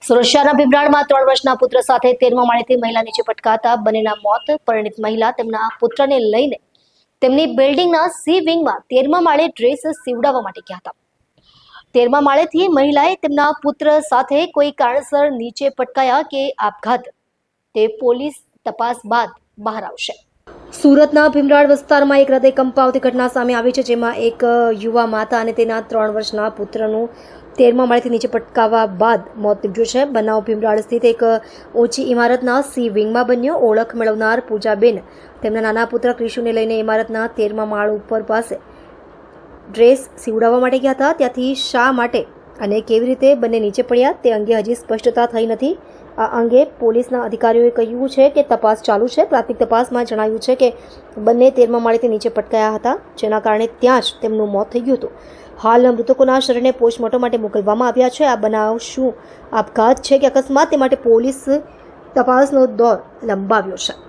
સુરક્ષાના ભીમરાળમાં 3 વર્ષના પુત્ર સાથે 13મા માળેથી મહિલા નીચે પટકાતા બંનેના મોત. પરિણીત મહિલા તેમના પુત્રને લઈને તેમની બિલ્ડિંગના સી વિંગમાં 13મા માળે ડ્રેસ સીવડાવવા માટે ગયા હતા. 13મા માળેથી મહિલાએ તેમના પુત્ર સાથે કોઈ કારણસર નીચે પટકાયા કે આપઘાત, તે પોલીસ તપાસ બાદ બહાર આવશે. સુરતના ભીમરાળ વિસ્તારમાં એક હૃદય કંપાવતી ઘટના સામે આવી છે, જેમાં એક યુવા માતા અને તેના 3 વર્ષના પુત્રનું 13મા માળેથી નીચે પટકાવવા બાદ મોત નીપજ્યું છે. બનાવ ભીમરાળ સ્થિત એક ઊંચી ઇમારતના સી વિંગમાં બન્યો. ઓળખ મેળવનાર પૂજાબેન તેમના નાના પુત્ર ક્રિશુને લઈને ઇમારતના 13મા માળ ઉપર પાસે ડ્રેસ સીવડાવવા માટે ગયા હતા. ત્યાંથી શા માટે અને કેવી રીતે બંને નીચે પડ્યા તે અંગે હજી સ્પષ્ટતા થઈ નથી. આ અંગે પોલીસના અધિકારીઓએ કહ્યું છે કે તપાસ ચાલુ છે. પ્રાથમિક તપાસમાં જણાવ્યું છે કે બંને 13મા માળેથી નીચે પટકાયા હતા, જેના કારણે ત્યાં જ તેમનું મોત થઈ ગયું હતું. હાલ મૃતકોના શરીરને પોસ્ટમોર્ટમ માટે મોકલવામાં આવ્યા છે. આ બનાવ શું આપઘાત છે કે અકસ્માત, તે માટે પોલીસ તપાસનો દોર લંબાવ્યો છે.